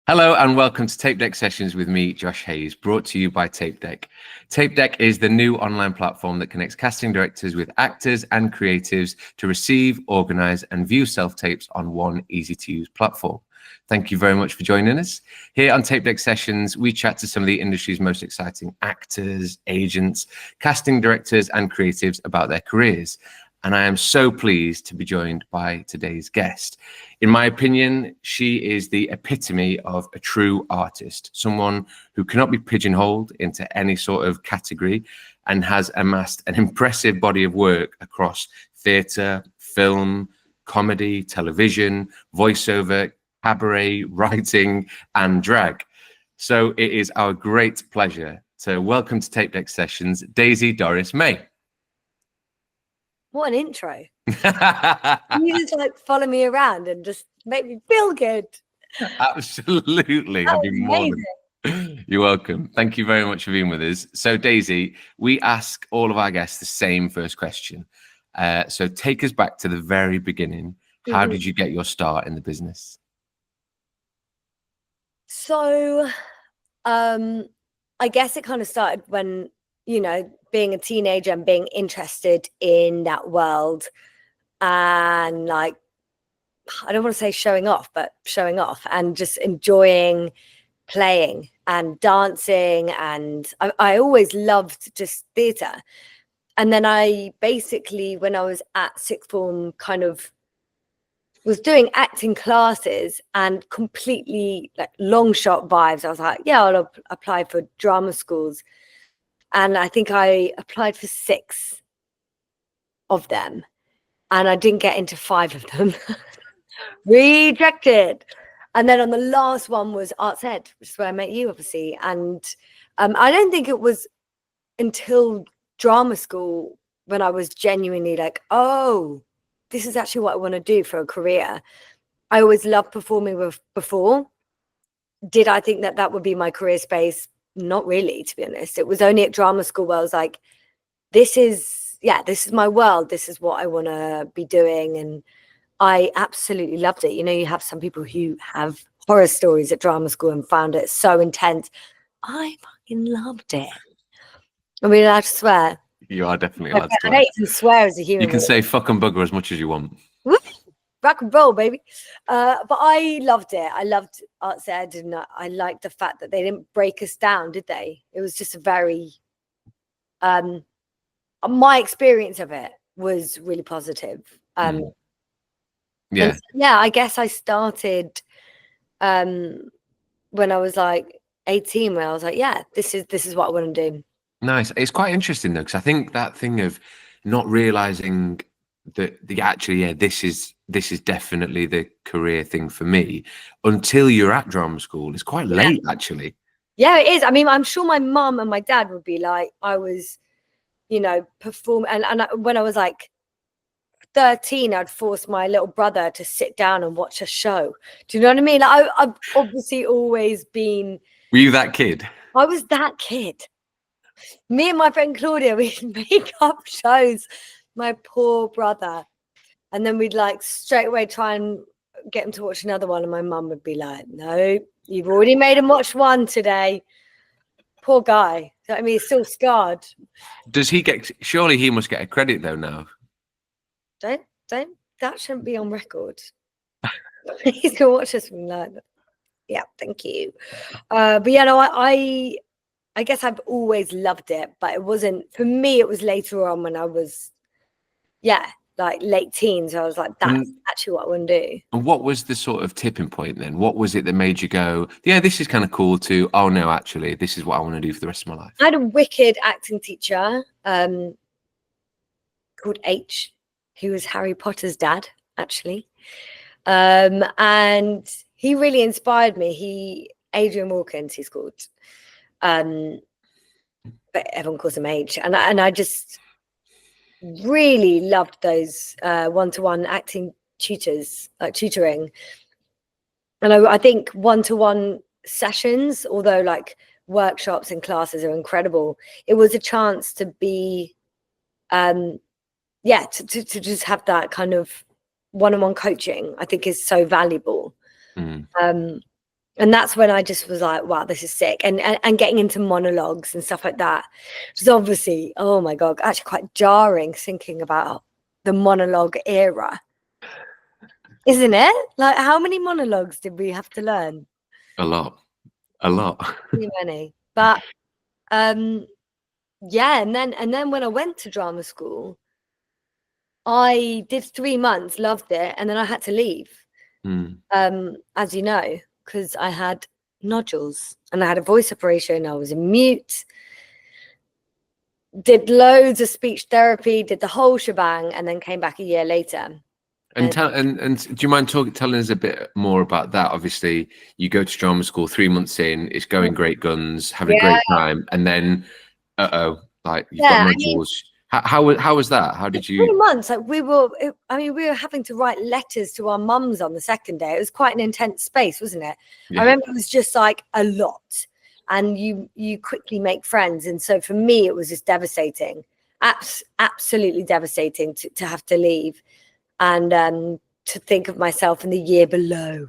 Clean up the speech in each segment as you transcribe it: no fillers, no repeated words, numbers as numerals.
Hello and welcome to TapeDeck Sessions with me, Josh Hayes, brought to you by TapeDeck. TapeDeck is the new online platform that connects casting directors with actors and creatives to receive, organize, and view self-tapes on one easy-to-use platform. Thank you very much for joining us. Here on TapeDeck Sessions, we chat to some of the industry's most exciting actors, agents, casting directors, and creatives about their careers. And I am so pleased to be joined by today's guest. In my opinion, she is the epitome of a true artist, someone who cannot be pigeonholed into any sort of category and has amassed an impressive body of work across theatre, film, comedy, television, voiceover, cabaret, writing, and drag. So it is our great pleasure to welcome to TapeDeck Sessions, Daisy Doris May. What an intro. You just like follow me around and just make me feel good. Absolutely. I'd be more than... You're welcome. Thank you very much for being with us. So Daisy, we ask all of our guests the same first question. So take us back to the very beginning. How did you get your start in the business? So I guess it kind of started when, being a teenager and being interested in that world and like, I don't want to say showing off, but showing off and just enjoying playing and dancing. And I always loved just theatre. And then I basically, when I was at sixth form, kind of was doing acting classes and completely like long shot vibes. I was like, yeah, I'll apply for drama schools. And I think I applied for 6 of them and I didn't get into 5 of them. Rejected. And then on the last one was Arts Ed, which is where I met you, obviously. And I don't think it was until drama school when I was genuinely like, oh, this is actually what I want to do for a career. I always loved performing before. Did I think that would be my career space? Not really, to be honest. It was only at drama school where I was like, this is my world. This is what I want to be doing. And I absolutely loved it. You have some people who have horror stories at drama school and found it so intense. I fucking loved it. Are we allowed to swear? You are definitely allowed to swear. I hate to swear as a human. You can say fuck and bugger as much as you want. Rock and roll, baby. But I loved it. I loved Arts Ed, and I liked the fact that they didn't break us down, did they? It was just a very my experience of it was really positive. I guess I started when I was like 18, where I was like, yeah, this is what I want to do. Nice. It's quite interesting though, because I think that thing of not realizing that this is definitely the career thing for me until you're at drama school is quite late, actually. Yeah, it is. I mean, I'm sure my mum and my dad would be like, I was, perform and when I was like 13, I'd force my little brother to sit down and watch a show. Do you know what I mean? Like, I've obviously always been. Were you that kid? I was that kid. Me and my friend Claudia, we'd make up shows. My poor brother. And then we'd like straight away try and get him to watch another one. And my mum would be like, no, you've already made him watch one today. Poor guy. I mean, he's still scarred. Does he surely he must get a credit though now? Don't, that shouldn't be on record. He's going to watch this and like, yeah, thank you. But yeah, no, I guess I've always loved it, but it wasn't, for me, it was later on when I was, like late teens. I was like, that's actually what I want to do. And what was the sort of tipping point then? What was it that made you go, yeah, this is kind of cool, to, oh no, actually, this is what I want to do for the rest of my life? I had a wicked acting teacher called H, who was Harry Potter's dad, actually. And he really inspired me. Adrian Wilkins, he's called. But everyone calls him H. And I just really loved those one-to-one acting tutors, like tutoring. And I think one-to-one sessions, although like workshops and classes are incredible, it was a chance to be to just have that kind of one-on-one coaching, I think is so valuable. And that's when I just was like, wow, this is sick. And getting into monologues and stuff like that, which is obviously, oh my God, actually quite jarring thinking about the monologue era. Isn't it? Like, how many monologues did we have to learn? A lot. Too many. But yeah, and then when I went to drama school, I did 3 months, loved it, and then I had to leave. As you know, because I had nodules and I had a voice operation. I was a mute, did loads of speech therapy, did the whole shebang, and then came back a year later. And do you mind telling us a bit more about that? Obviously, you go to drama school 3 months in, it's going great guns, having a great time, and then like you've got nodules. How was that? How did you? 3 months, like we were having to write letters to our mums on the second day. It was quite an intense space, wasn't it? Yeah. I remember it was just like a lot, and you quickly make friends. And so for me, it was just devastating, absolutely devastating to have to leave. And to think of myself in the year below,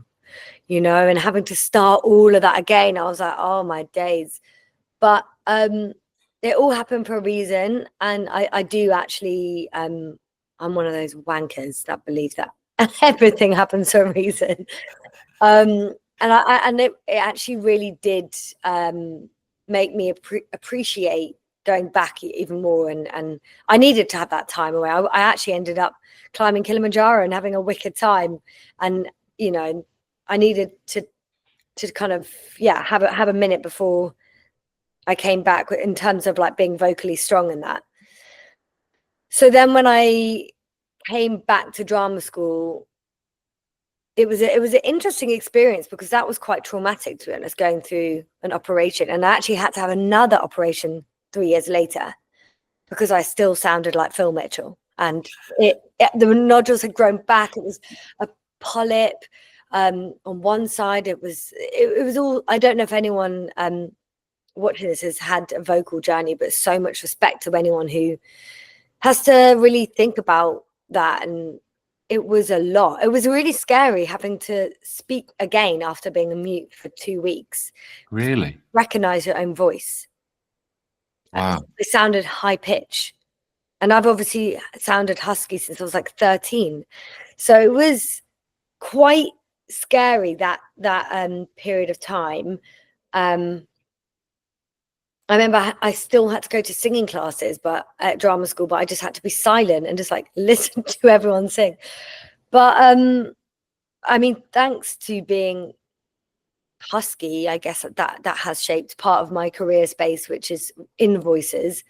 you know, and having to start all of that again. I was like, oh my days. But it all happened for a reason. And I do actually, I'm one of those wankers that believe that everything happens for a reason. And it actually really did make me appreciate going back even more. And I needed to have that time away. I actually ended up climbing Kilimanjaro and having a wicked time. And, you know, I needed to kind of, have a minute before I came back in terms of like being vocally strong in that. So then when I came back to drama school, it was an interesting experience because that was quite traumatic, to be honest, going through an operation. And I actually had to have another operation 3 years later because I still sounded like Phil Mitchell. And the nodules had grown back. It was a polyp on one side. It was all, I don't know if anyone watching this has had a vocal journey, but so much respect to anyone who has to really think about that. And it was a lot. It was really scary having to speak again after being a mute for 2 weeks. Really? Recognize your own voice. Wow. It sounded high pitch. And I've obviously sounded husky since I was like 13. So it was quite scary, that period of time. I remember I still had to go to singing classes, but at drama school, but I just had to be silent and just like listen to everyone sing. But I mean, thanks to being husky, I guess that has shaped part of my career space, which is in voices.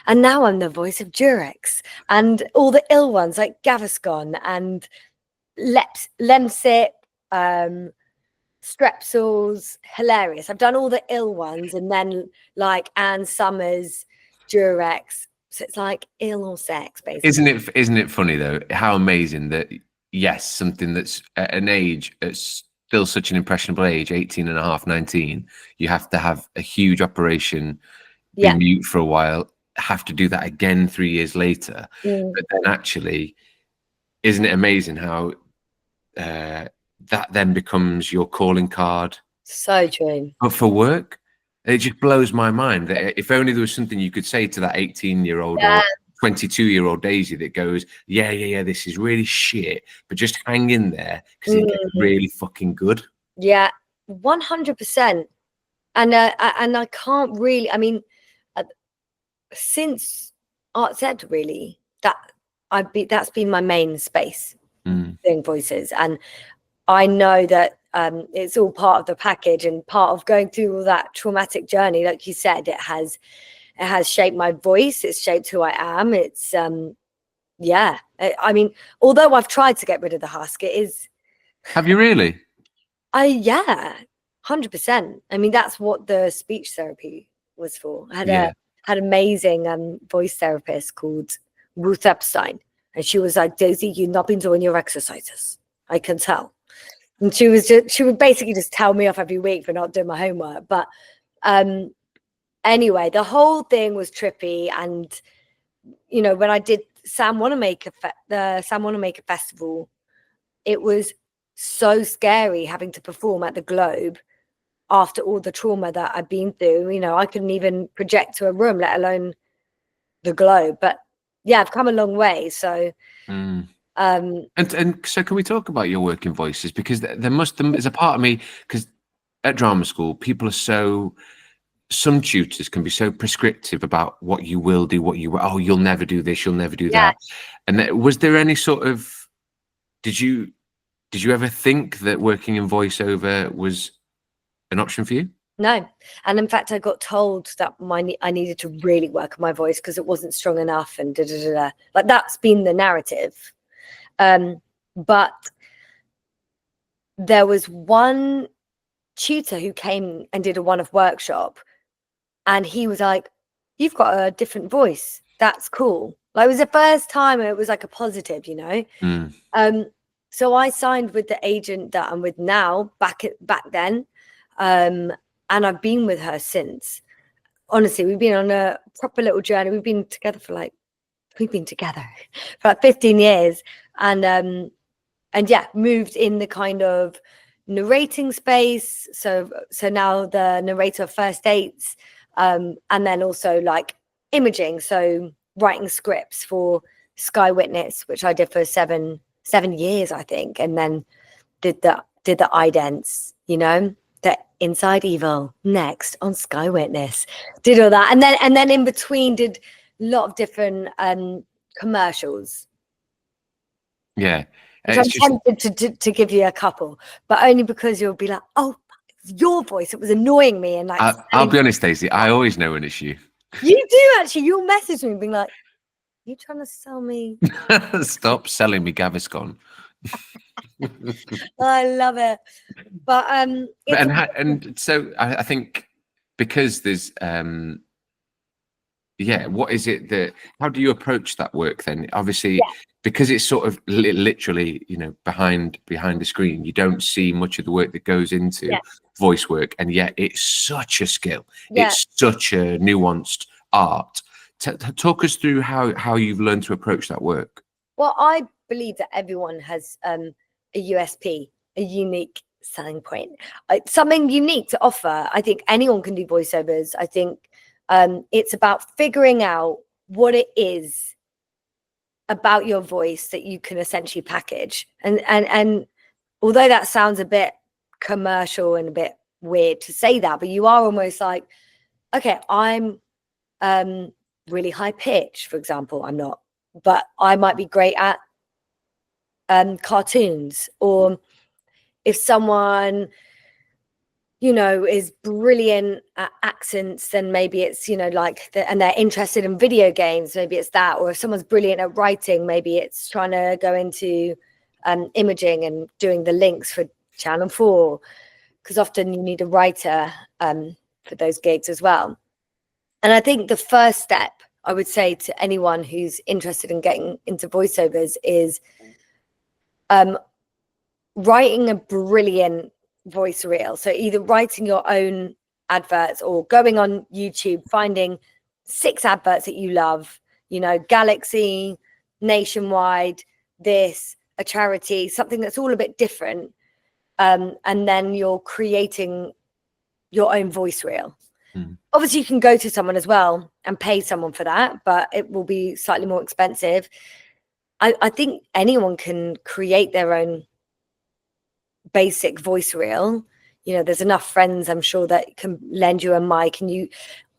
And now I'm the voice of Durex and all the ill ones like Gaviscon and Lemsip, Strepsils. Hilarious. I've done all the ill ones, and then like Anne Summers, Durex. So it's like ill or sex, basically. Isn't it funny though, how amazing that, yes, something that's at an age, it's still such an impressionable age, 18 and a half, 19, you have to have a huge operation, be mute for a while, have to do that again 3 years later. But then actually, isn't it amazing how that then becomes your calling card? So true. But for work, it just blows my mind that if only there was something you could say to that 18-year-old or 22-year-old Daisy that goes, yeah, this is really shit, but just hang in there because it gets really fucking good. Yeah, 100%. And I can't really, I mean, since Arts Ed, really, that's been my main space, doing voices. And I know that it's all part of the package and part of going through all that traumatic journey. Like you said, it has shaped my voice. It's shaped who I am. It's I mean, although I've tried to get rid of the husk, it is. Have you really? 100%. I mean, that's what the speech therapy was for. I had an amazing voice therapist called Ruth Epstein, and she was like, Daisy, you've not been doing your exercises. I can tell. And she would basically just tell me off every week for not doing my homework. But anyway, the whole thing was trippy. And, you know, when I did the Sam Wanamaker Festival, it was so scary having to perform at the Globe after all the trauma that I've been through. You know, I couldn't even project to a room, let alone the globe. But yeah, I've come a long way. So and so can we talk about your work in voices? Because there's a part of me, because at drama school, people are some tutors can be so prescriptive about what you will do, you'll never do this, you'll never do that. And was there any sort of, did you ever think that working in voiceover was an option for you? No. And in fact, I got told that I needed to really work on my voice because it wasn't strong enough, and like that's been the narrative. But there was one tutor who came and did a one-off workshop, and he was like, "You've got a different voice. That's cool." Like, it was the first time it was like a positive, you know. So I signed with the agent that I'm with now back then, and I've been with her since. Honestly, we've been on a proper little journey. We've been together for like 15 years, and yeah, moved in the kind of narrating space. So now the narrator of First Dates, and then also like imaging. So writing scripts for Sky Witness, which I did for seven years, I think, and then did the idents, you know, the Inside Evil next on Sky Witness, did all that, and then in between did a lot of different commercials. Yeah. Which I'm tempted to give you a couple, but only because you'll be like, "Oh, your voice, it was annoying me." And like, I'll be honest, Daisy, I always know an issue. You do actually. You'll message me being like, "You trying to sell me?" Stop selling me Gaviscon. I love it. But and so I think because there's what is it that, how do you approach that work then? Obviously, because it's sort of literally, you know, behind the screen, you don't see much of the work that goes into voice work, and yet it's such a skill. It's such a nuanced art. Talk us through how you've learned to approach that work. Well, I believe that everyone has a USP, a unique selling point, something unique to offer. I think anyone can do voiceovers. I think it's about figuring out what it is about your voice that you can essentially package. And although that sounds a bit commercial and a bit weird to say that, but you are almost like, okay, I'm really high pitch, for example. I'm not, but I might be great at cartoons. Or if someone, you know, is brilliant at accents, then maybe it's, you know, like and they're interested in video games, maybe it's that. Or if someone's brilliant at writing, maybe it's trying to go into imaging and doing the links for Channel 4, because often you need a writer for those gigs as well. And I think the first step I would say to anyone who's interested in getting into voiceovers is writing a brilliant voice reel. So either writing your own adverts or going on YouTube, finding 6 adverts that you love, you know, Galaxy, Nationwide, this, a charity, something that's all a bit different. And then you're creating your own voice reel. Obviously, you can go to someone as well and pay someone for that, but it will be slightly more expensive. I think anyone can create their own basic voice reel. You know, there's enough friends, I'm sure, that can lend you a mic, and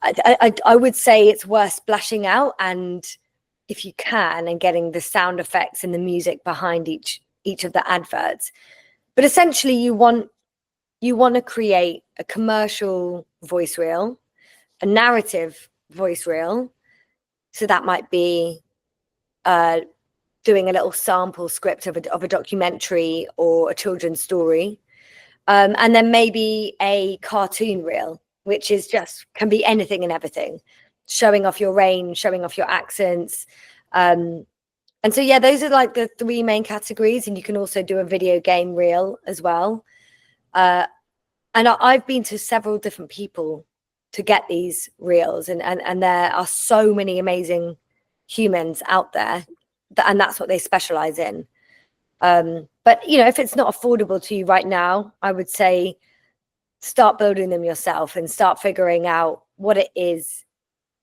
I would say it's worth splashing out, and if you can, and getting the sound effects and the music behind each of the adverts. But essentially, you want to create a commercial voice reel, a narrative voice reel. So that might be doing a little sample script of a documentary or a children's story. And then maybe a cartoon reel, which is can be anything and everything, showing off your range, showing off your accents. And so, yeah, those are like the 3 main categories. And you can also do a video game reel as well. And I've been to several different people to get these reels, and there are so many amazing humans out there, and that's what they specialize in. But, you know, if it's not affordable to you right now, I would say start building them yourself and start figuring out what it is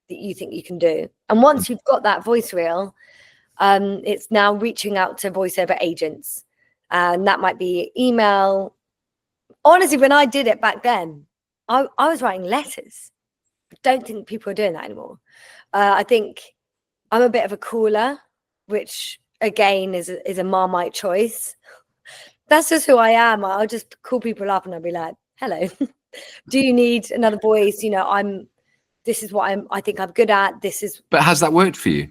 that you think you can do. And once you've got that voice reel, it's now reaching out to voiceover agents. And that might be email. Honestly, when I did it back then, I was writing letters. I don't think people are doing that anymore. I think I'm a bit of a caller, which again is a Marmite choice. That's just who I am. I'll just call people up and I'll be like, hello, do you need another voice? You know, this is what I think I'm good at. But has that worked for you?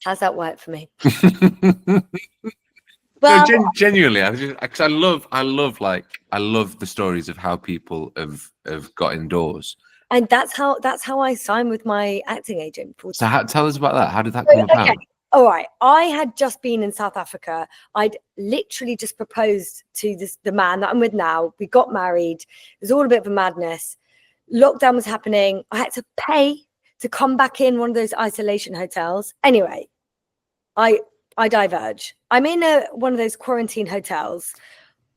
How's that work for me? Well, no, genuinely, I love the stories of how people have got indoors. And that's how I signed with my acting agent. So tell us about that. How did that come about? All right. I had just been in South Africa. I'd literally just proposed to the man that I'm with now. We got married. It was all a bit of a madness. Lockdown was happening. I had to pay to come back in one of those isolation hotels. Anyway, I diverge. I'm in one of those quarantine hotels.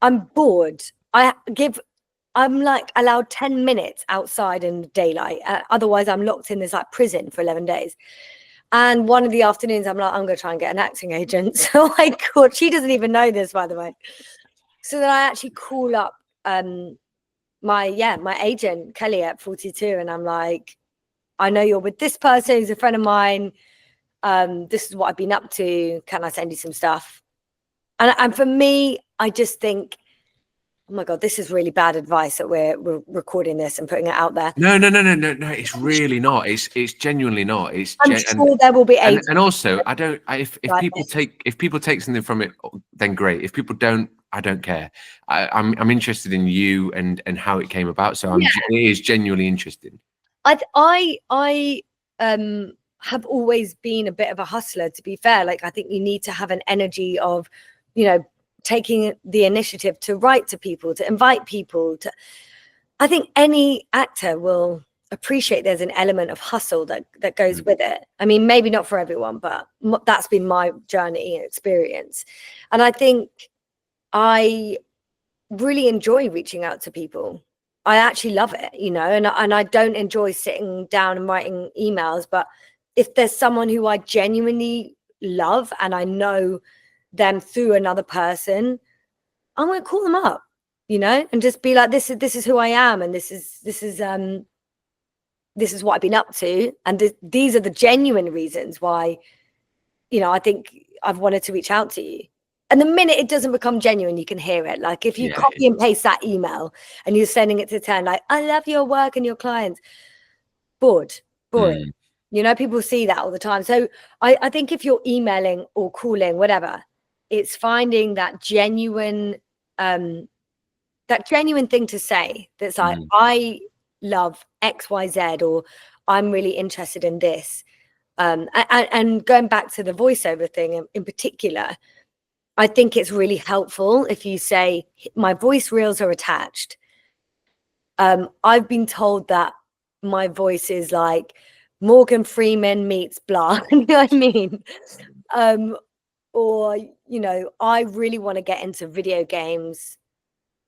I'm bored. I'm like allowed 10 minutes outside in the daylight. Otherwise, I'm locked in this like prison for 11 days. And one of the afternoons, I'm like, I'm going to try and get an acting agent. So I called. She doesn't even know this, by the way. So then I actually call up my agent, Kelly, at 42. And I'm like, I know you're with this person who's a friend of mine. This is what I've been up to. Can I send you some stuff? And for me, I just think, oh my God, this is really bad advice that we're recording this and putting it out there. No. It's really not. It's genuinely not. I'm sure there will be agents. And also, if people take something from it, then great. If people don't, I don't care. I'm interested in you and how it came about. So it is genuinely interesting. I have always been a bit of a hustler, to be fair. Like, I think you need to have an energy of, you know, taking the initiative to write to people, to invite people to. I think any actor will appreciate there's an element of hustle that goes with it. I mean, maybe not for everyone, but that's been my journey and experience. And I think I really enjoy reaching out to people. I actually love it, you know, and I don't enjoy sitting down and writing emails, but if there's someone who I genuinely love and I know them through another person, I'm going to call them up, you know, and just be like, this is who I am, and this is what I've been up to, and these are the genuine reasons why, you know, I think I've wanted to reach out to you. And the minute it doesn't become genuine, you can hear it. Like if you copy and paste that email and you're sending it to 10, like, I love your work and your clients, boring. You know, people see that all the time. So I think if you're emailing or calling, whatever, it's finding that genuine thing to say. That's like, I love X, Y, Z, or I'm really interested in this. And going back to the voiceover thing in particular, I think it's really helpful if you say, my voice reels are attached. I've been told that my voice is like Morgan Freeman meets blah. You know what I mean? Or, you know, I really want to get into video games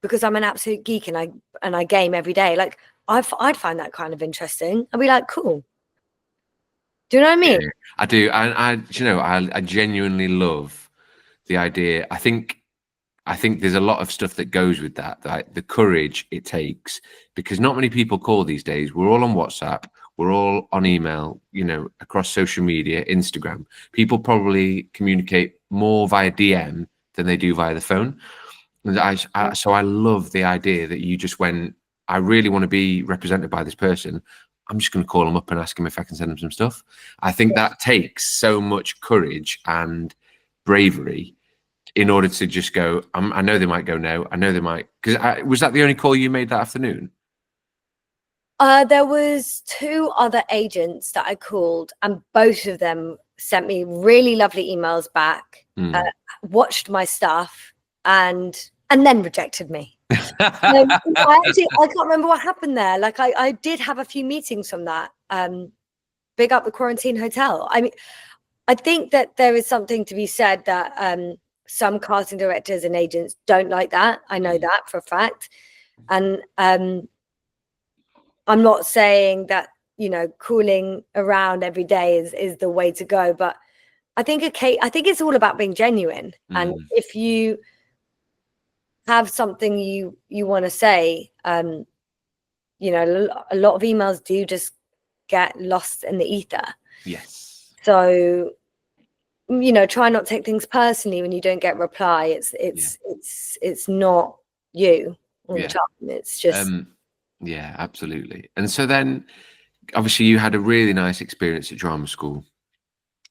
because I'm an absolute geek and I game every day. Like I'd find that kind of interesting. I'd be like, cool. Do you know what I mean? Yeah, I do. I genuinely love the idea. I think there's a lot of stuff that goes with that, like the courage it takes, because not many people call these days. We're all on WhatsApp, we're all on email, you know, across social media, Instagram. People probably communicate more via DM than they do via the phone. And so I love the idea that you just went, I really want to be represented by this person. I'm just going to call them up and ask them if I can send them some stuff. I think that takes so much courage and bravery in order to just go, I know they might go no. I know they might. Because was that the only call you made that afternoon? There was 2 other agents that I called, and both of them sent me really lovely emails back, watched my stuff, and then rejected me. I can't remember what happened there. Like I did have a few meetings from that. Big up the quarantine hotel. I mean, I think that there is something to be said that some casting directors and agents don't like that. I know that for a fact. And I'm not saying that, you know, cooling around every day is the way to go, but I think it's all about being genuine. And if you have something you want to say, you know, a lot of emails do just get lost in the ether. Yes. So, you know, try not to take things personally when you don't get reply. It's not you all the time. It's just yeah, absolutely. And so then obviously you had a really nice experience at drama school.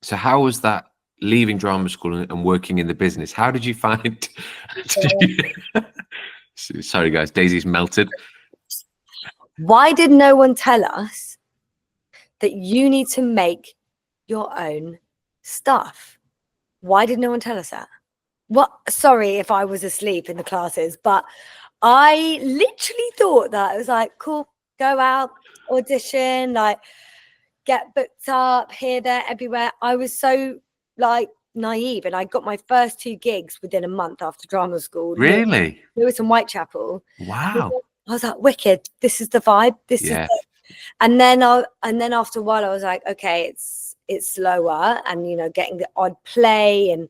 So how was that, leaving drama school and working in the business? How did you find sorry guys, Daisy's melted. Why did no one tell us that you need to make your own stuff? Why did no one tell us that? What? Sorry if I was asleep in the classes, but I literally thought that. It was like, cool, go out, audition, like get booked up here, there, everywhere. I was so like naive, and I got my first 2 gigs within a month after drama school. Really? Lewis and Whitechapel. Wow. I was like, wicked. This is the vibe. This is it. And then after a while, I was like, okay, it's slower, and you know, getting the odd play, and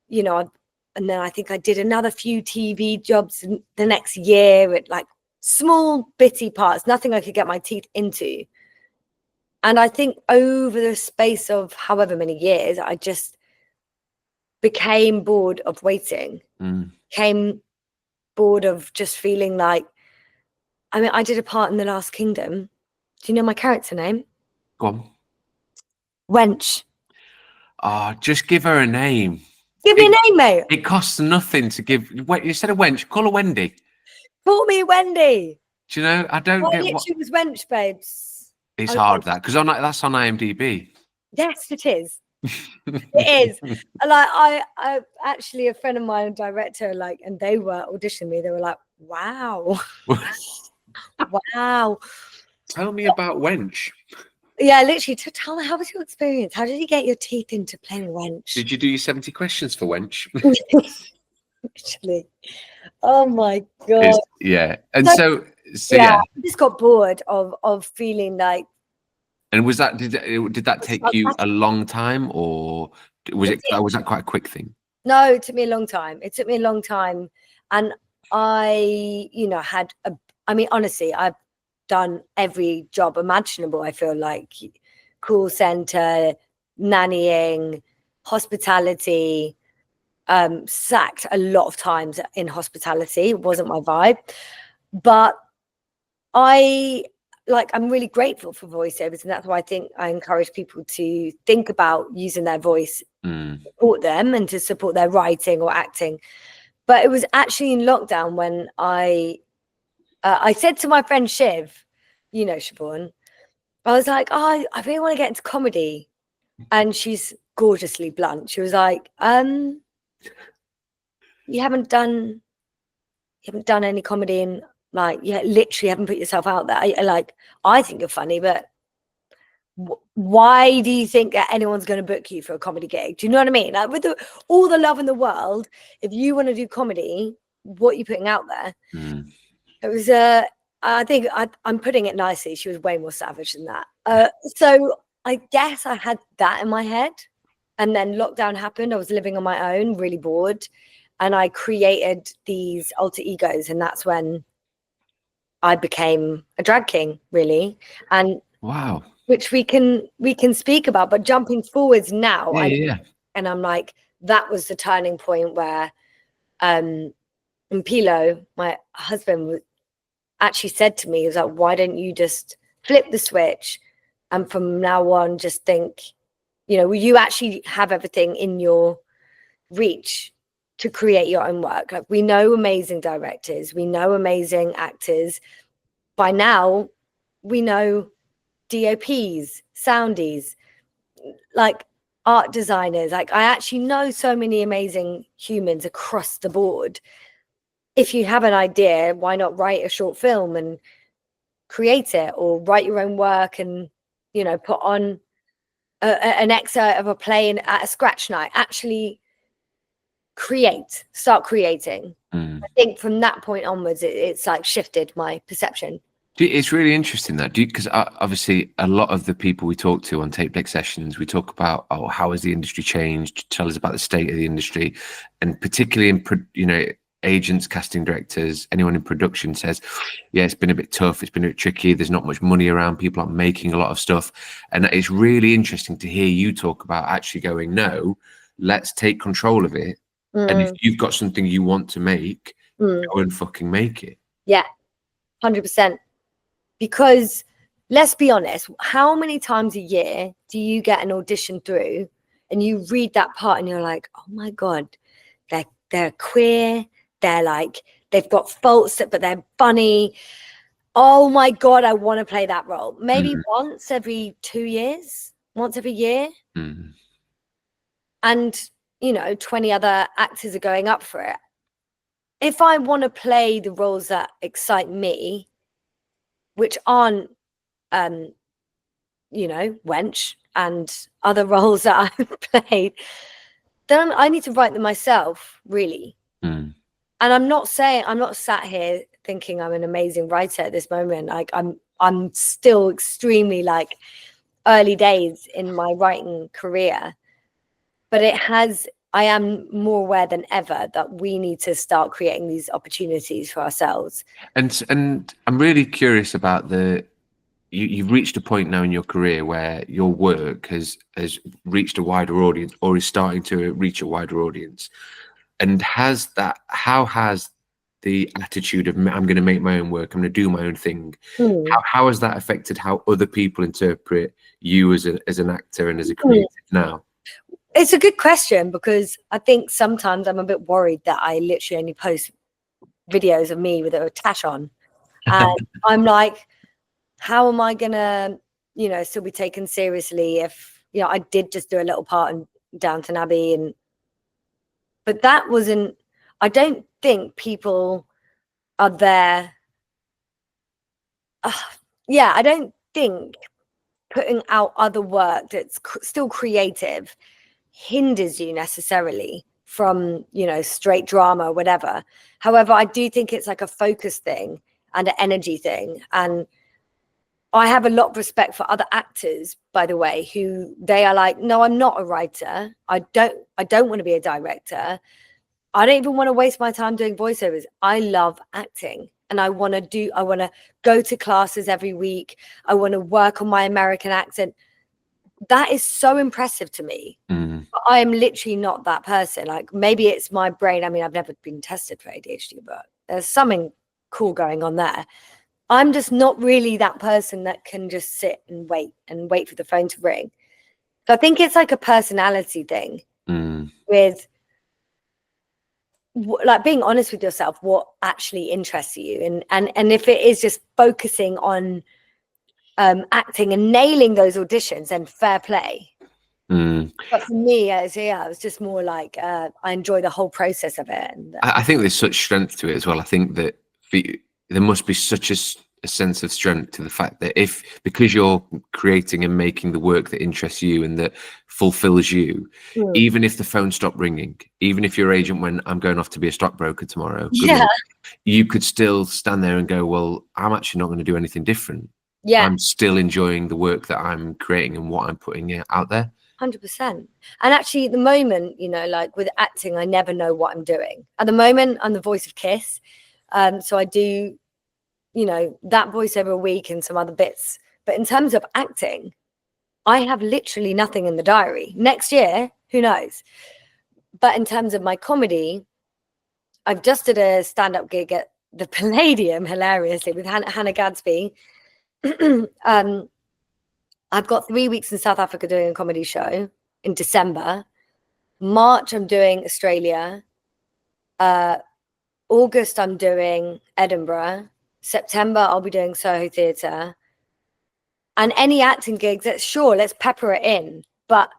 you know, and then I think I did another few TV jobs the next year at like small bitty parts, nothing I could get my teeth into. And I think over the space of however many years, I just became bored of waiting, became bored of just feeling like, I mean, I did a part in The Last Kingdom. Do you know my character name? Go on. Wench. Oh, just give her a name. Give me a name, mate. It costs nothing to give. Wait, you said a wench. Call her Wendy. Call me Wendy. Do you know? I don't get what. She was wench, babes. It's hard that because that's on IMDb. Yes, it is. It is. Like I actually, a friend of mine, a director, like, and they were auditioning me. They were like, "Wow, wow." Tell me about wench. Yeah, literally. Tell me, how was your experience? How did you get your teeth into playing wench? Did you do your 70 questions for wench? Literally. Oh my god. Yeah, and so yeah, I just got bored of feeling like. And was that did that take you a long time, or was that quite a quick thing? No, it took me a long time. It took me a long time, and I, you know, I mean, honestly, I've done every job imaginable. I feel like call center, nannying, hospitality. Sacked a lot of times in hospitality. It wasn't my vibe, but I'm really grateful for voiceovers, and that's why I think I encourage people to think about using their voice, support them, and to support their writing or acting. But it was actually in lockdown when I said to my friend Shiv, you know, Siobhan, I was like, oh, I really want to get into comedy, and she's gorgeously blunt. She was like, you haven't done any comedy in, like, you literally haven't put yourself out there. I think you're funny, but why do you think that anyone's going to book you for a comedy gig? Do you know what I mean? Like, with all the love in the world, if you want to do comedy, what are you putting out there? It was I think I'm putting it nicely. She was way more savage than that. So I guess I had that in my head, and then lockdown happened. I was living on my own, really bored, and I created these alter egos, and that's when I became a drag king, really. And wow, which we can speak about, but jumping forwards now, and I'm like, that was the turning point where Mpilo, my husband, actually said to me, he was like, why don't you just flip the switch, and from now on just think, you know, you actually have everything in your reach to create your own work. Like, we know amazing directors, we know amazing actors. By now, we know DOPs, soundies, like art designers. Like, I actually know so many amazing humans across the board. If you have an idea, why not write a short film and create it, or write your own work and, you know, put on an excerpt of a play at a scratch night. Actually start creating. I think from that point onwards, it's like shifted my perception. It's really interesting that, because obviously a lot of the people we talk to on TapeDeck Sessions, we talk about, oh, how has the industry changed? Tell us about the state of the industry, and particularly in agents, casting directors, anyone in production says, yeah, it's been a bit tough, it's been a bit tricky. There's not much money around. People aren't making a lot of stuff, and it's really interesting to hear you talk about actually going, no, let's take control of it, and if you've got something you want to make, go and fucking make it. Yeah, 100%. Because let's be honest, how many times a year do you get an audition through and you read that part and you're like, oh my God, they're queer, they're like, they've got faults, but they're funny. Oh my God, I want to play that role. Maybe once every 2 years, once every year. And, 20 other actors are going up for it. If I want to play the roles that excite me, which aren't, Wench and other roles that I've played, then I need to write them myself, really. And I'm not sat here thinking I'm an amazing writer at this moment. Like I'm still extremely like early days in my writing career, but I am more aware than ever that we need to start creating these opportunities for ourselves. And I'm really curious about you've reached a point now in your career where your work has reached a wider audience, or is starting to reach a wider audience. And how has the attitude of, I'm going to make my own work, I'm going to do my own thing, how has that affected how other people interpret you as an actor and as a creative now? It's a good question, because I think sometimes I'm a bit worried that I literally only post videos of me with a tash on. And I'm like, how am I gonna, still be taken seriously if, I did just do a little part in Downton Abbey, but that wasn't, I don't think people are there. I don't think putting out other work that's still creative hinders you necessarily from, straight drama or whatever. However, I do think it's like a focus thing and an energy thing. And I have a lot of respect for other actors, by the way, who they are like, no, I'm not a writer. I don't want to be a director. I don't even want to waste my time doing voiceovers. I love acting, and I want to go to classes every week. I want to work on my American accent. That is so impressive to me. But I am literally not that person. Like, maybe it's my brain. I mean, I've never been tested for ADHD, but there's something cool going on there. I'm just not really that person that can just sit and wait for the phone to ring. So I think it's like a personality thing with like being honest with yourself, what actually interests you. And if it is just focusing on acting and nailing those auditions, then fair play. But for me, it was just more like I enjoy the whole process of it. And I think there's such strength to it as well. I think that there must be such a sense of strength to the fact that because you're creating and making the work that interests you and that fulfills you, even if the phone stopped ringing, even if your agent went, I'm going off to be a stockbroker tomorrow, you could still stand there and go, well, I'm actually not going to do anything different. I'm still enjoying the work that I'm creating and what I'm putting out there. 100%. And actually at the moment, like with acting, I never know what I'm doing. At the moment, I'm the voice of Kiss. So I do, that voice every week and some other bits. But in terms of acting, I have literally nothing in the diary. Next year, who knows? But in terms of my comedy, I've just did a stand-up gig at the Palladium, hilariously, with Hannah Gadsby. I've got 3 weeks in South Africa doing a comedy show in December. March, I'm doing Australia. August, I'm doing Edinburgh. September, I'll be doing Soho Theatre. And any acting gigs, let's pepper it in. But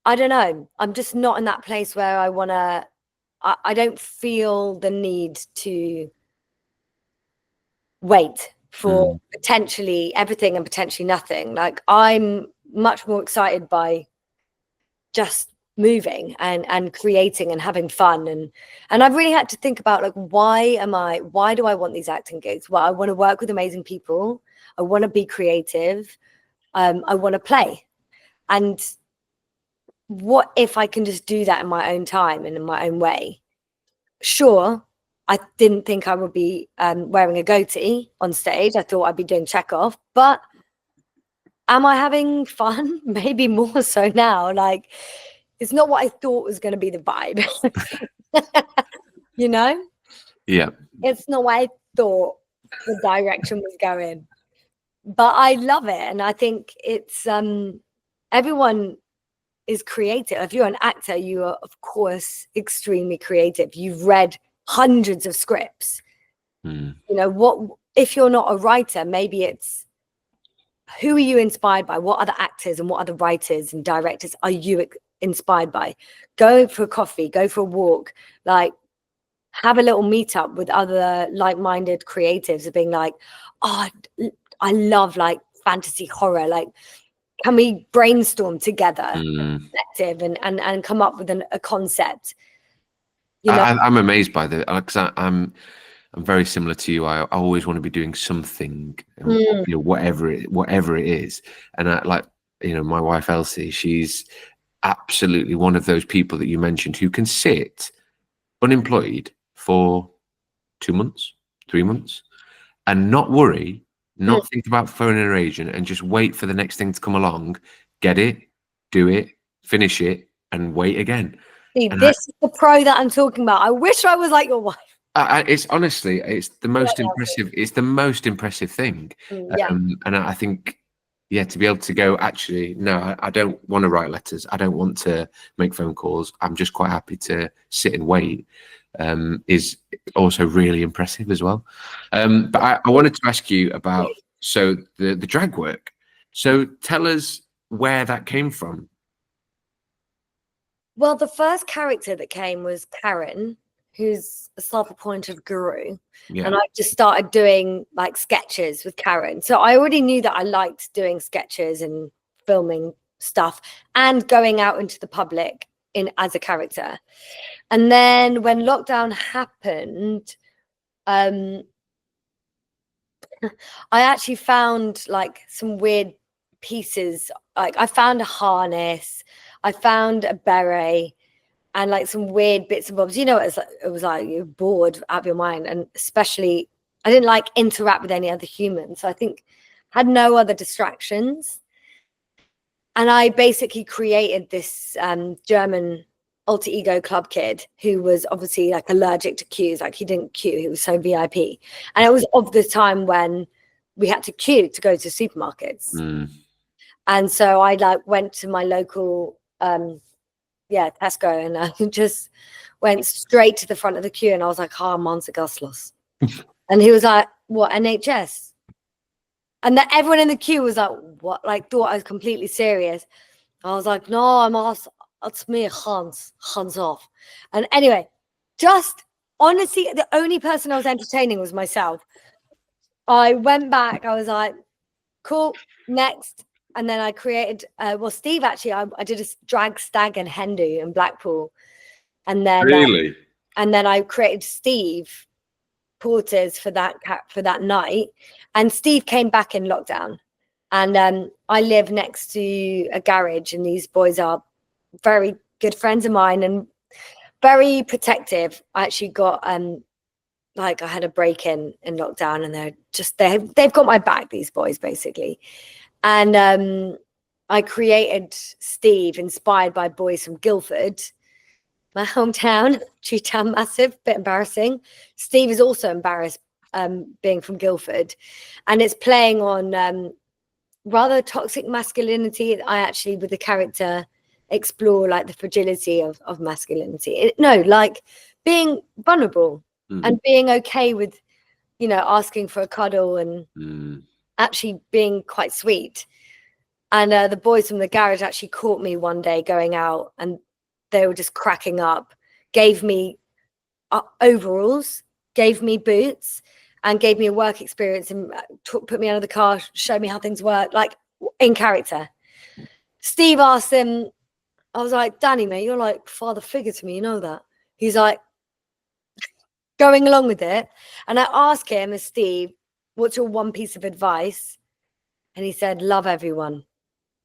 I don't know. I'm just not in that place where I don't feel the need to wait for potentially everything and potentially nothing. Like, I'm much more excited by just moving and creating and having fun. And I've really had to think about, like, why do I want these acting gigs? Well, I want to work with amazing people. I want to be creative. I want to play. And what if I can just do that in my own time and in my own way? Sure, I didn't think I would be wearing a goatee on stage. I thought I'd be doing Chekhov, but am I having fun? Maybe more so now. Like, it's not what I thought was going to be the vibe. You know? Yeah. It's not what I thought the direction was going. But I love it. And I think it's everyone is creative. If you're an actor, you are, of course, extremely creative. You've read hundreds of scripts. You know, what if you're not a writer? Maybe it's, who are you inspired by? What other actors and what other writers and directors are you inspired by? Go for a coffee, go for a walk, like have a little meetup with other like-minded creatives of being like, oh, I love like fantasy horror. Like, can we brainstorm together and come up with a concept? You know? I'm amazed by because I'm very similar to you. I always want to be doing something, you know, whatever it is. And I, like, you know, my wife Elsie, she's absolutely one of those people that you mentioned who can sit unemployed for 2 months, 3 months, and not worry, not think about phoning her agent, and just wait for the next thing to come along, get it, do it, finish it, and wait again. See, this is the pro that I'm talking about. I wish I was like your wife. It's honestly, it's the most impressive. It's the most impressive thing. And I think, yeah, to be able to go, actually, no, I don't want to write letters. I don't want to make phone calls. I'm just quite happy to sit and wait. Is also really impressive as well. But I wanted to ask you about, so the drag work. So tell us where that came from. Well, the first character that came was Karen, who's a self-appointed guru. And I just started doing like sketches with Karen. So I already knew that I liked doing sketches and filming stuff and going out into the public as a character. And then when lockdown happened, I actually found like some weird pieces. Like, I found a harness, I found a beret, and like some weird bits and bobs. You know, it was like you're bored out of your mind. And especially, I didn't like interact with any other humans. So I think I had no other distractions. And I basically created this German alter ego club kid who was obviously like allergic to queues. Like, he didn't queue, he was so VIP. And it was of the time when we had to queue to go to supermarkets. And so I like went to my local Tesco, and I just went straight to the front of the queue, and I was like, "Oh, Monsegaslos." And he was like, "What, NHS?" And then everyone in the queue was like, "What?" Like, thought I was completely serious. I was like, "No, I'm asked. It's me, hands off." And anyway, just honestly, the only person I was entertaining was myself. I went back. I was like, "Cool, next." And then I created, Steve, actually, I did a drag stag and hen do in Blackpool. And then, really? And then I created Steve Porters for that night. And Steve came back in lockdown. And I live next to a garage, and these boys are very good friends of mine and very protective. I actually got, I had a break-in lockdown, and they've got my back, these boys, basically. And I created Steve inspired by boys from Guildford, my hometown. G-Town massive, bit embarrassing. Steve is also embarrassed being from Guildford, and it's playing on rather toxic masculinity. I actually, with the character, explore like the fragility of masculinity. Like being vulnerable and being okay with, asking for a cuddle and actually being quite sweet. And the boys from the garage actually caught me one day going out, and they were just cracking up, gave me overalls, gave me boots, and gave me a work experience, and put me out of the car, showed me how things work, like in character. Steve asked them, I was like, Danny, mate, you're like father figure to me, you know that? He's like, going along with it. And I asked him, as Steve, what's your one piece of advice? And he said, love everyone.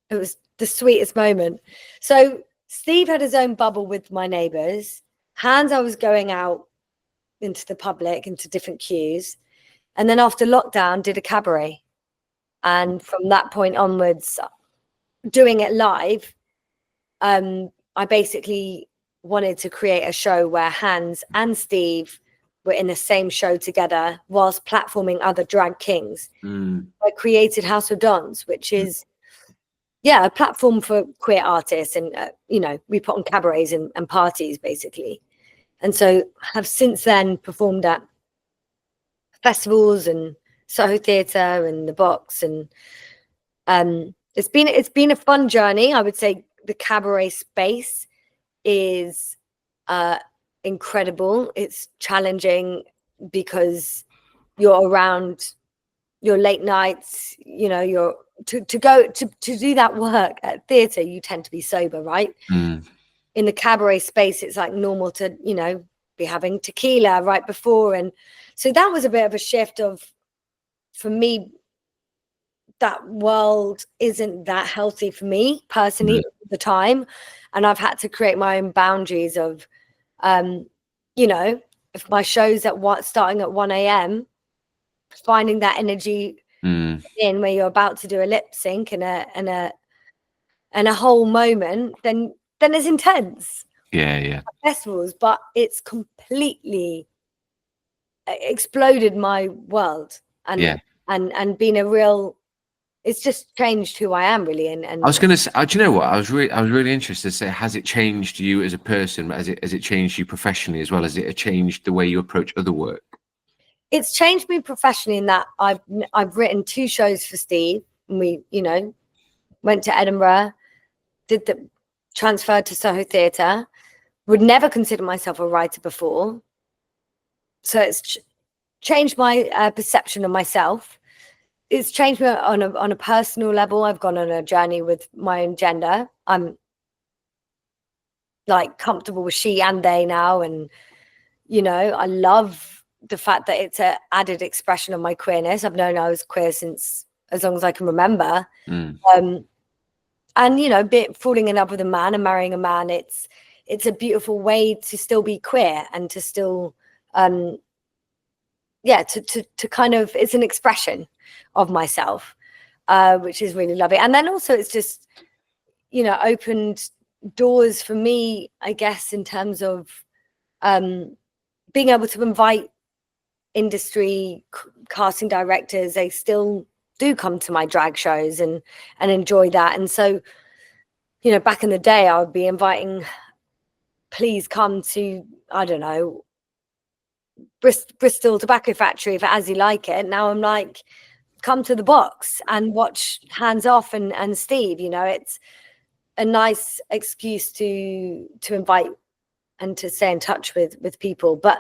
It was the sweetest moment. So Steve had his own bubble with my neighbors. Hans, I was going out into the public, into different queues. And then after lockdown, did a cabaret. And from that point onwards, doing it live, I basically wanted to create a show where Hans and Steve were in the same show together whilst platforming other drag kings. I created House of Dons, which is, a platform for queer artists. And, we put on cabarets and parties, basically. And so have since then performed at festivals and Soho Theatre and the Box. And it's been a fun journey. I would say the cabaret space is incredible. It's challenging because you're around your late nights, you're to do that work at theatre, you tend to be sober, right? In the cabaret space, it's like normal to, be having tequila right before. And so that was a bit of a shift for me, that world isn't that healthy for me personally at the time. And I've had to create my own boundaries of, if my show's starting at 1 a.m., finding that energy in where you're about to do a lip sync and a whole moment, then it's intense. Yeah. Festivals, but it's completely exploded my world and been a real. It's just changed who I am, really. And I was going to say, do you know what? I was really interested to say, has it changed you as a person? Has it changed you professionally as well? Has it changed the way you approach other work? It's changed me professionally in that I've written 2 shows for Steve. And we, went to Edinburgh, did the transfer to Soho Theatre. Would never consider myself a writer before. So it's changed my perception of myself. It's changed me on a personal level. I've gone on a journey with my own gender. I'm like comfortable with she and they now. And, I love the fact that it's an added expression of my queerness. I've known I was queer since as long as I can remember. And, falling in love with a man and marrying a man, it's a beautiful way to still be queer and to still, to kind of, it's an expression of myself, which is really lovely. And then also it's just, opened doors for me, I guess, in terms of being able to invite industry casting directors. They still do come to my drag shows and enjoy that. And so, back in the day, I would be inviting, please come to, I don't know, Bristol Tobacco Factory for As You Like It. Now I'm like, come to the Box and watch Hands Off and Steve. It's a nice excuse to invite and to stay in touch with people, but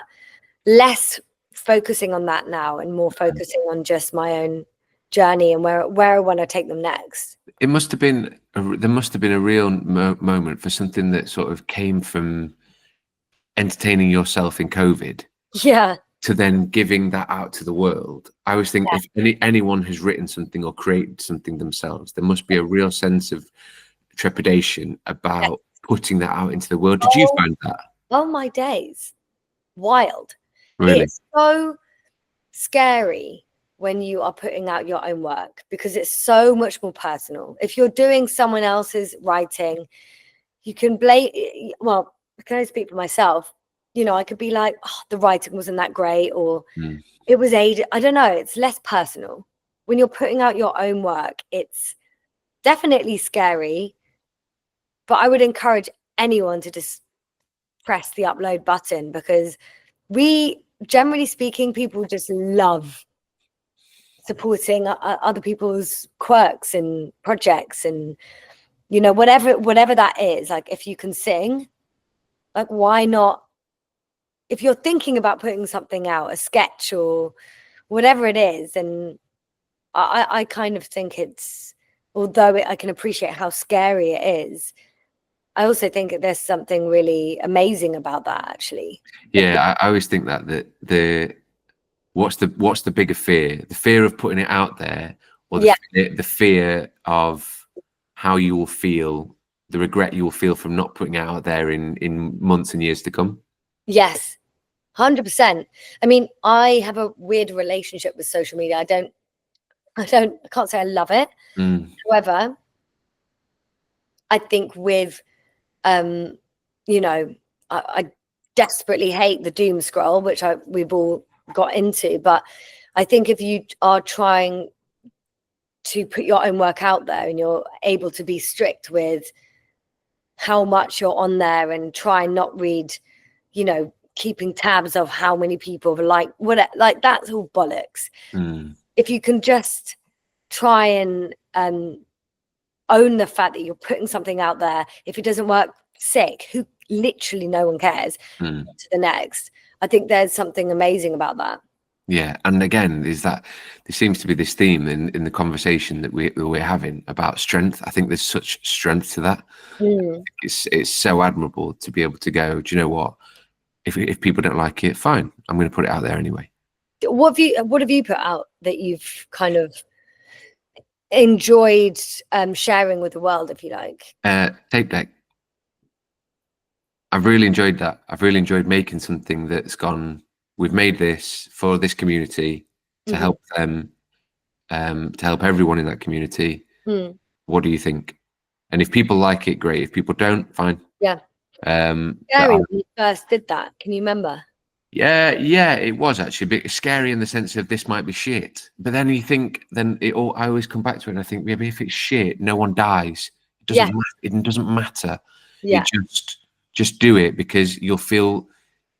less focusing on that now and more focusing on just my own journey and where I want to take them next. There must have been a real moment for something that sort of came from entertaining yourself in COVID. Yeah. To then giving that out to the world. I always think if anyone has written something or created something themselves, there must be a real sense of trepidation about putting that out into the world. Did you find that? Oh my days. Wild. Really? It's so scary when you are putting out your own work because it's so much more personal. If you're doing someone else's writing, you can blame, well, I can only speak for myself. I could be like, oh, the writing wasn't that great, or it was I don't know. It's less personal. When you're putting out your own work, it's definitely scary, but I would encourage anyone to just press the upload button because generally speaking, people just love supporting other people's quirks and projects and, whatever that is. Like if you can sing, like why not? If you're thinking about putting something out, a sketch or whatever it is, and I kind of think it's, although I can appreciate how scary it is, I also think that there's something really amazing about that, actually. Yeah, I always think that the what's the bigger fear? The fear of putting it out there, or the fear of how you will feel, the regret you will feel from not putting it out there in months and years to come? Yes, 100%. I mean, I have a weird relationship with social media. I can't say I love it. However, I think with, you know, I desperately hate the doom scroll, which we've all got into. But I think if you are trying to put your own work out there and you're able to be strict with how much you're on there and try and not read, you know, keeping tabs of how many people have like that's all bollocks. If you can just try and own the fact that you're putting something out there, if it doesn't work, sick, who literally no one cares, to the next. I think there's something amazing about that. Yeah, and again, is that there seems to be this theme in the conversation that we're having about strength. I think there's such strength to that. It's so admirable to be able to go, do you know what? If people don't like it, fine, I'm going to put it out there anyway. What have you put out that you've kind of enjoyed sharing with the world, if you like? TapeDeck. I've really enjoyed that. I've really enjoyed making something that's gone, we've made this for this community to help them, to help everyone in that community. What do you think? And if people like it, great. If people don't, fine. Yeah. Scary when you first did that. Can you remember? Yeah, it was actually a bit scary in the sense of this might be shit. But then you think, I always come back to it and I think, maybe if it's shit, no one dies. It doesn't matter. It doesn't matter. Yeah. Just do it, because you'll feel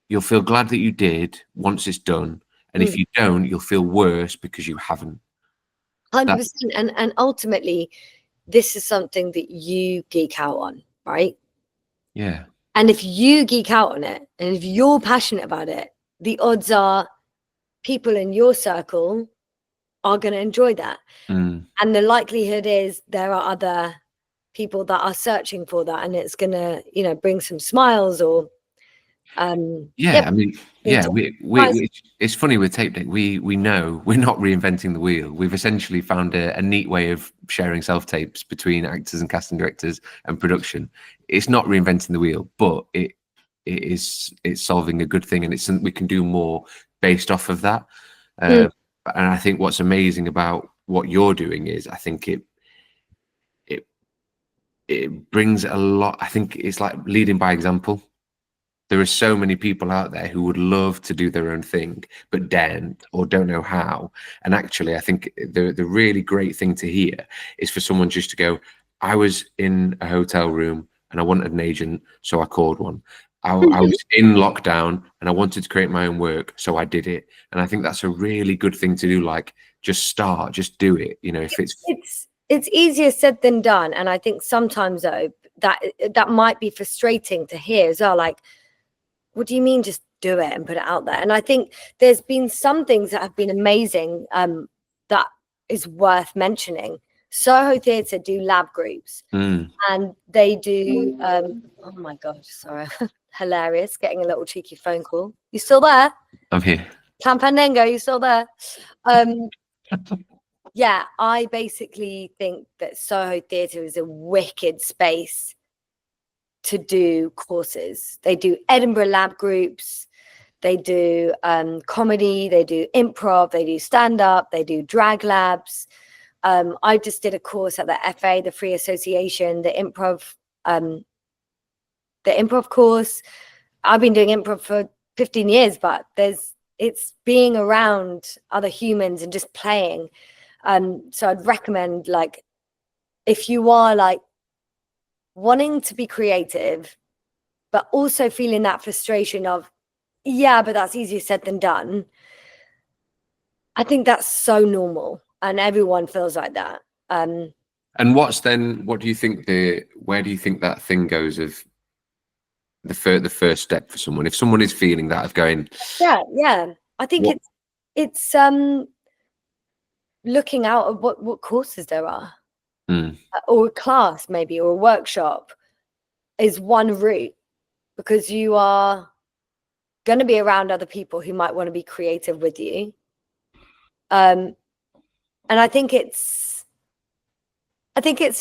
glad that you did once it's done. And if you don't, you'll feel worse because you haven't. 100%. And ultimately, this is something that you geek out on, right? Yeah. And if you geek out on it, and if you're passionate about it, the odds are people in your circle are going to enjoy that. And the likelihood is there are other people that are searching for that, and it's going to, you know, bring some smiles or I mean, it's funny with TapeDeck, we know we're not reinventing the wheel. We've essentially found a neat way of sharing self-tapes between actors and casting directors and production. It's not reinventing the wheel, but it's solving a good thing, and it's something we can do more based off of that. And I think what's amazing about what you're doing is, I think it brings a lot. I think it's like leading by example. There are so many people out there who would love to do their own thing, but daren't or don't know how. And actually, I think the really great thing to hear is for someone just to go, I was in a hotel room and I wanted an agent, so I called one. I was in lockdown and I wanted to create my own work, so I did it. And I think that's a really good thing to do. Like, just start, just do it. You know, if it's easier said than done. And I think sometimes, though, that might be frustrating to hear as well. Like, what do you mean just do it and put it out there? And I think there's been some things that have been amazing that is worth mentioning. Soho Theatre do lab groups, and they do oh my gosh, sorry, hilarious, getting a little cheeky phone call. You still there? I'm here. Campanengo, you still there? Yeah, I basically think that Soho Theatre is a wicked space to do courses. They do Edinburgh lab groups, they do comedy, they do improv, they do stand-up, they do drag labs. I just did a course at the FA, the Free Association, the improv course. I've been doing improv for 15 years, but it's being around other humans and just playing. So I'd recommend, like, if you are like wanting to be creative, but also feeling that frustration of, yeah, but that's easier said than done. I think that's so normal, and everyone feels like that. And what do you think where do you think that thing goes of the first step for someone, if someone is feeling that of going, yeah, I think it's looking out at what courses there are, or a class maybe, or a workshop. is one route, because you are going to be around other people who might want to be creative with you. And I think it's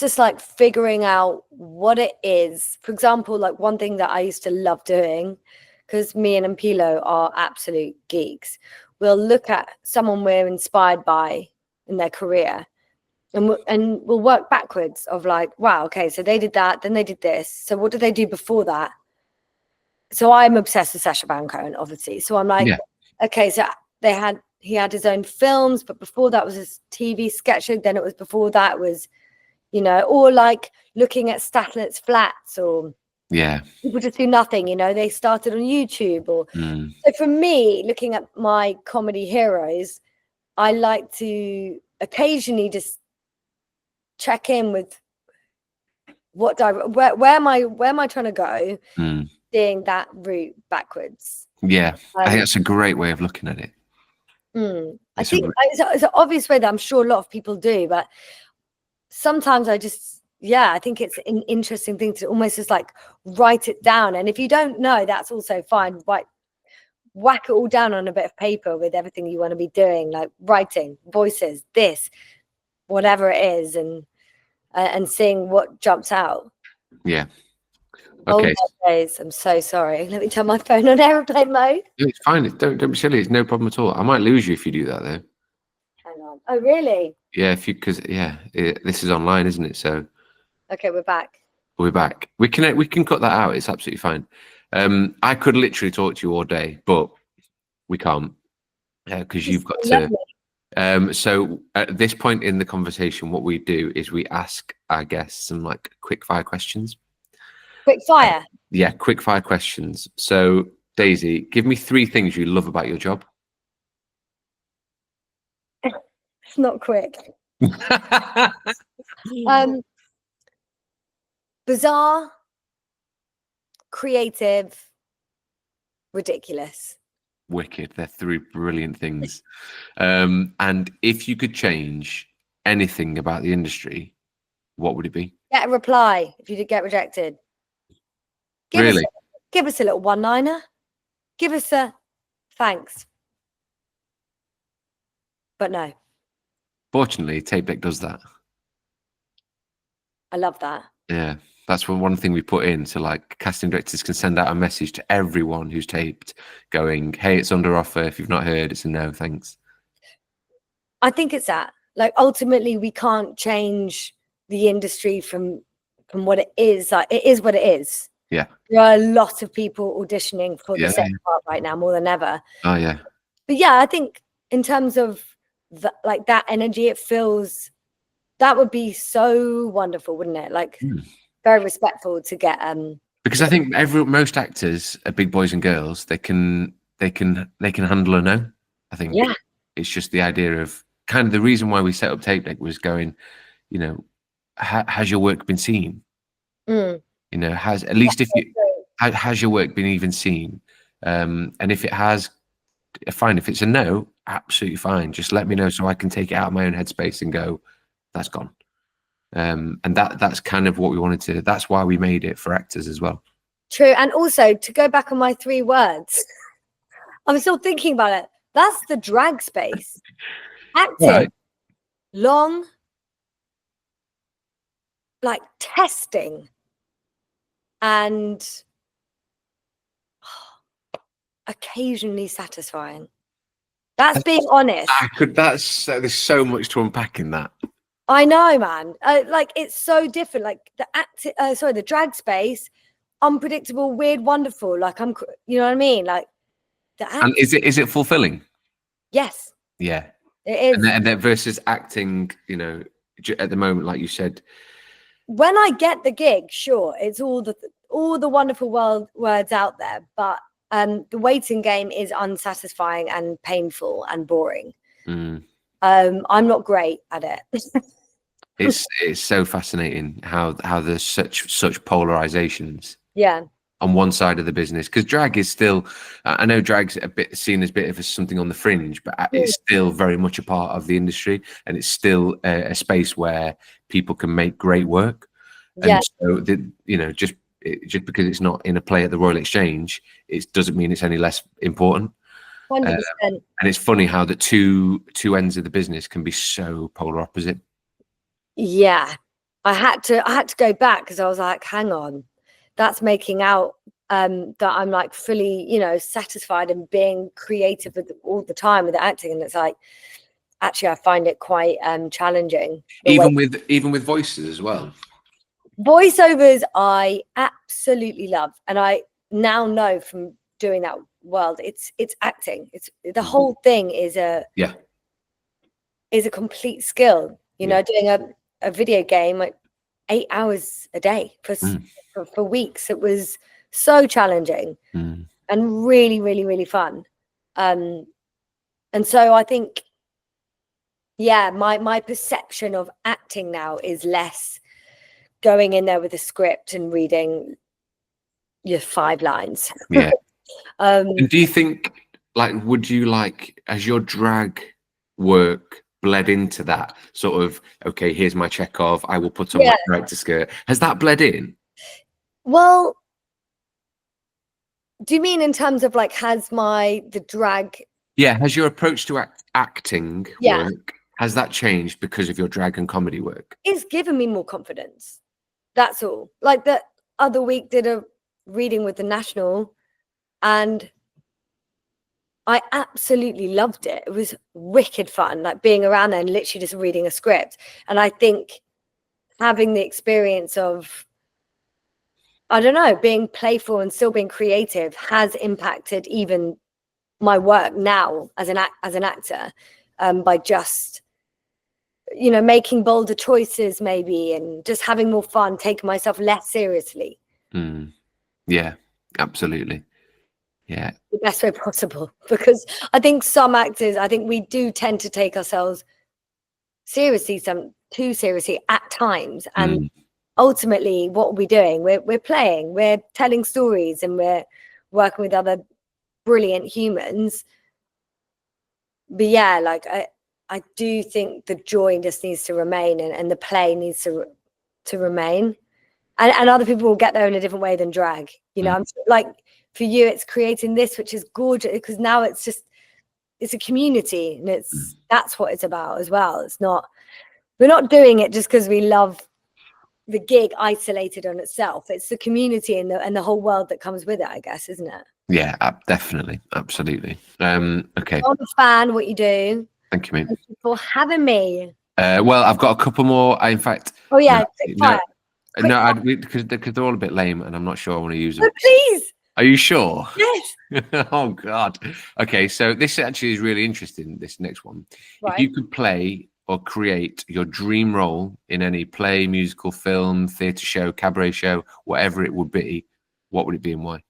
just like figuring out what it is. For example, like one thing that I used to love doing, because me and Ampilo are absolute geeks, we'll look at someone we're inspired by in their career, and we'll work backwards of like, wow, okay, so they did that, then they did this. So what did they do before that? So I'm obsessed with Sacha Baron Cohen, obviously. So I'm like, okay, so he had his own films, but before that was his TV sketch show. Then it was before that was, you know, or like looking at Statlet's Flats, or people just do nothing, you know, they started on YouTube. Or so for me, looking at my comedy heroes, I like to occasionally just check in with where am I trying to go, seeing that route backwards. I think that's a great way of looking at it. I think it's an obvious way that I'm sure a lot of people do, but sometimes I think it's an interesting thing to almost just like write it down. And if you don't know, that's also fine. Whack it all down on a bit of paper with everything you want to be doing, like writing, voices, this, whatever it is, and seeing what jumps out. Yeah. Okay. Days. I'm so sorry. Let me turn my phone on airplane mode. It's fine. Don't be silly. It's no problem at all. I might lose you if you do that, though. Hang on. Oh, really? Yeah, because this is online, isn't it? So. Okay, we're back. We're back. We can cut that out. It's absolutely fine. I could literally talk to you all day, but we can't because you've got to. So at this point in the conversation, what we do is we ask our guests some like quick fire questions. Quick fire. Quick fire questions. So Daisy, give me 3 things you love about your job. It's not quick. Bizarre, creative, ridiculous. Wicked. They're 3 brilliant things. And if you could change anything about the industry, what would it be? Get a reply if you did get rejected. Give us a little one-liner. Give us a thanks. But no. Fortunately, TapeDeck does that. I love that. Yeah. That's one thing we put in, so like casting directors can send out a message to everyone who's taped going, hey, it's under offer. If you've not heard, it's a no, thanks. I think it's that. Like ultimately we can't change the industry from what it is. Like it is what it is. Yeah. There are a lot of people auditioning for the second part right now, more than ever. Oh yeah. But yeah, I think in terms of like that energy, it feels that would be so wonderful, wouldn't it? Like very respectful to get because I think most actors are big boys and girls. They can handle a no. I think it's just the idea of kind of the reason why we set up TapeDeck was going, you know, has your work been seen? You know, has your work been even seen? And if it has, fine. If it's a no, absolutely fine. Just let me know so I can take it out of my own headspace and go, that's gone. And that's kind of what we wanted to. That's why we made it for actors as well. True. And also to go back on my 3 words, I'm still thinking about it. That's the drag space. Acting, long, like testing, and occasionally satisfying. That's being honest. There's so much to unpack in that. I know, man. Like it's so different. Like the drag space, unpredictable, weird, wonderful. Like you know what I mean? Like and is it fulfilling? Yes. Yeah, it is. And then versus acting, you know, at the moment, like you said. When I get the gig, sure, it's all the wonderful words out there, but the waiting game is unsatisfying and painful and boring. I'm not great at it. It's so fascinating how there's such polarizations. Yeah. On one side of the business, because drag is still, I know drag's a bit seen as a bit of something on the fringe, but it's still very much a part of the industry, and it's still a space where people can make great work. And so you know, just just because it's not in a play at the Royal Exchange, it doesn't mean it's any less important. 100%. And it's funny how the two ends of the business can be so polar opposite. Yeah, I had to go back because I was like, hang on, that's making out that I'm like fully, you know, satisfied and being creative all the time with the acting, and it's like, actually, I find it quite challenging. Even with voices as well. Voiceovers, I absolutely love, and I now know from doing that world, it's acting. It's the whole thing is a complete skill. You know, doing a video game like 8 hours a day for weeks. It was so challenging and really, really, really fun. And so I think, yeah, my perception of acting now is less going in there with a script and reading your 5 lines. Yeah. And do you think, like, would you like, as your drag work bled into that sort of, okay, here's my Chekhov, I will put on my character skirt, has that bled in? Well, do you mean in terms of like, has the drag? Yeah, has your approach to acting work, has that changed because of your drag and comedy work? It's given me more confidence. That's all. Like the other week did a reading with the National, and I absolutely loved it. It was wicked fun, like being around there and literally just reading a script. And I think having the experience of, I don't know, being playful and still being creative has impacted even my work now as an actor, by just, you know, making bolder choices maybe, and just having more fun, taking myself less seriously. Yeah, absolutely. Yeah, the best way possible, because I think some actors, I think we do tend to take ourselves seriously, some too seriously at times, and ultimately what are we doing? We're playing, we're telling stories, and we're working with other brilliant humans. But yeah, like I do think the joy just needs to remain, and the play needs to remain, and other people will get there in a different way than drag, you know. I'm like, for you it's creating this, which is gorgeous, because now it's a community, and that's what it's about as well. It's not, we're not doing it just because we love the gig isolated on itself. It's the community and the whole world that comes with it, I guess, isn't it? Yeah, definitely, absolutely. Okay, I'm a fan. What you do. Thank you, mate. Thank you for having me. Well, I've got a couple more. In fact, oh yeah, because they're all a bit lame, and I'm not sure I want to use them. Oh, please. Are you sure? Yes. Oh God. Okay, so this actually is really interesting. This next one, if you could play or create your dream role in any play, musical, film, theatre show, cabaret show, whatever it would be, what would it be and why?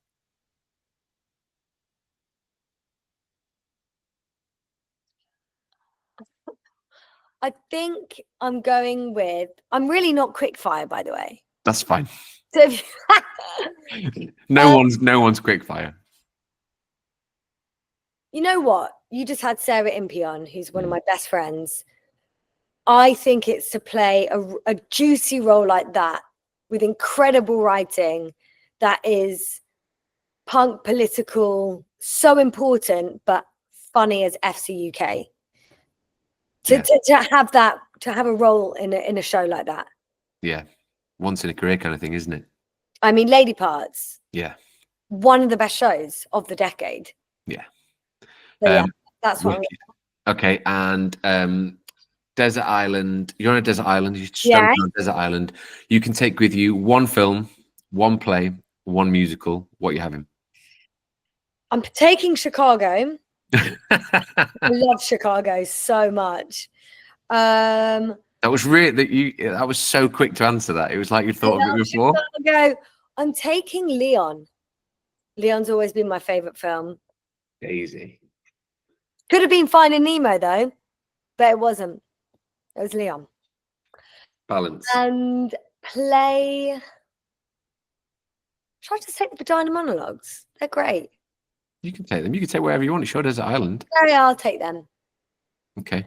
I think I'm going with, I'm really not quick fire, by the way. That's fine. So no one's quick fire. You know what? You just had Sarah Impey on, who's one of my best friends. I think it's to play a juicy role like that with incredible writing that is punk, political, so important, but funny as FC UK. To have a role in a show like that. Yeah. Once in a career kind of thing, isn't it? I mean, Lady Parts. Yeah. One of the best shows of the decade. Yeah. So yeah, that's what okay, and Desert Island. You're on a desert island. You're on a desert island. You can take with you one film, one play, one musical. What are you having? I'm taking Chicago. I love Chicago so much. That was really that was so quick to answer that. It was like you thought of it before. Chicago. I'm taking Leon. Leon's always been my favorite film. Daisy. Could have been Finding Nemo though, but it wasn't. It was Leon. Balance. And play. Should I just take the vagina monologues? They're great. You can take them. You can take wherever you want. It's your desert island. Yeah, I'll take them. Okay.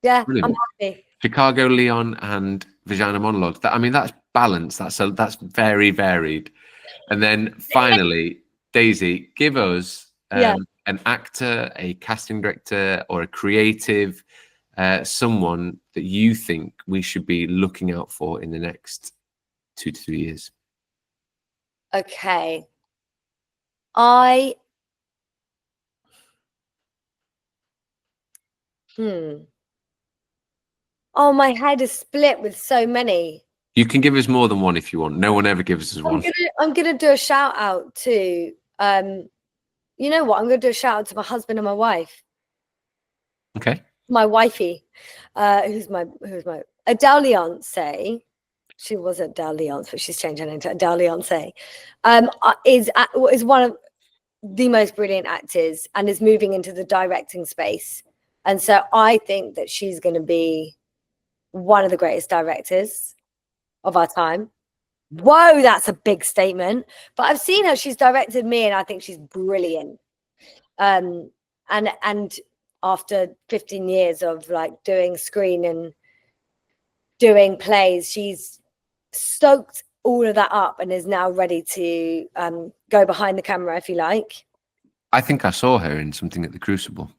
Yeah, brilliant. I'm happy. Chicago, Leon, and vagina monologues. I mean, that's balance. That's very varied. And then finally, Daisy, give us an actor, a casting director, or a creative, someone that you think we should be looking out for in the next 2 to 3 years. Okay. Oh, my head is split with so many. You can give us more than one if you want. No one ever gives us one. I'm gonna do a shout out to you know what? I'm gonna do a shout out to my husband and my wife. Okay. My wifey, who's my Adele Leonce. She was Adele Leonce, but she's changed her name to Adele Leonce. Is one of the most brilliant actors and is moving into the directing space. And so I think that she's going to be one of the greatest directors of our time. Whoa, that's a big statement. But I've seen her. She's directed me, and I think she's brilliant. And after 15 years of like doing screen and doing plays, she's stoked all of that up and is now ready to go behind the camera, if you like. I think I saw her in something at the Crucible.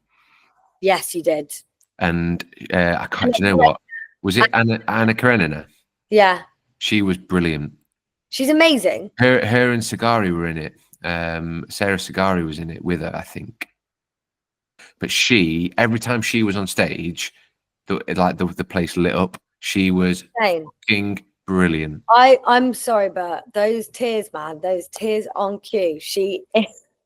Yes, you did. And I can't. Do you know what? Was it Anna Karenina? Yeah. She was brilliant. She's amazing. Her and Sagari were in it. Sarah Sagari was in it with her, I think. But every time she was on stage, the place lit up. She was fucking brilliant. I'm sorry, but those tears, man, those tears on cue.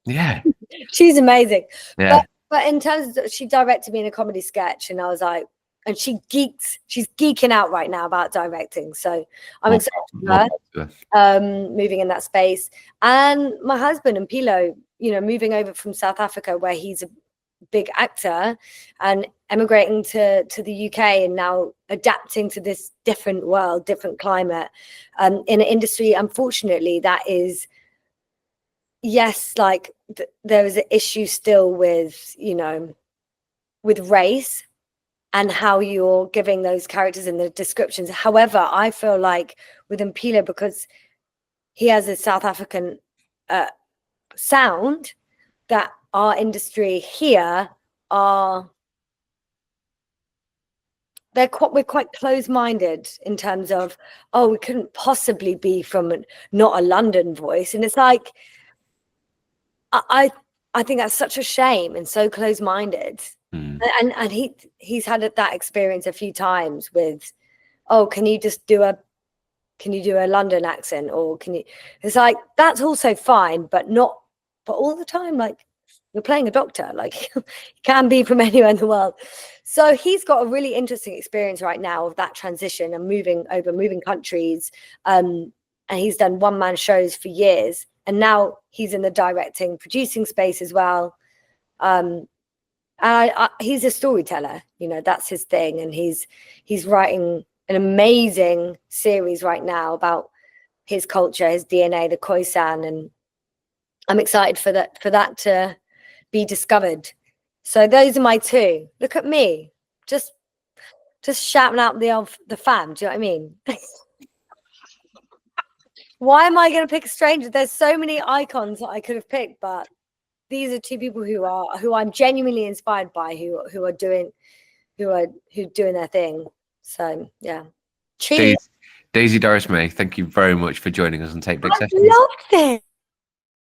Yeah. She's amazing. Yeah. But in terms of, she directed me in a comedy sketch, and I was like, and she's geeking out right now about directing. So I'm excited for her moving in that space. And my husband and Pilo, moving over from South Africa, where he's a big actor, and emigrating to the UK, and now adapting to this different world, different climate, in an industry, unfortunately, that is, yes, like there is an issue still with, with race and how you're giving those characters in the descriptions. However, I feel like with Mpilo, because he has a South African sound, that our industry here we're quite close-minded in terms of, we couldn't possibly be from not a London voice. And it's like, I think that's such a shame and so close-minded. And he's had that experience a few times with, can you do a London accent, or it's like, that's also fine, but all the time, like, you're playing a doctor, like, you can be from anywhere in the world. So he's got a really interesting experience right now of that transition and moving countries. And he's done one-man shows for years. And now he's in the directing, producing space as well. And he's a storyteller, that's his thing. And he's writing an amazing series right now about his culture, his DNA, the Khoisan. And I'm excited for that to be discovered. So those are my two. Look at me, just shouting out the fam. Do you know what I mean? Why am I going to pick a stranger? There's so many icons that I could have picked, but these are two people who I'm genuinely inspired by, who are doing their thing. So yeah. Cheers. Daisy Doris May, thank you very much for joining us on TapeDeck Sessions. I loved it.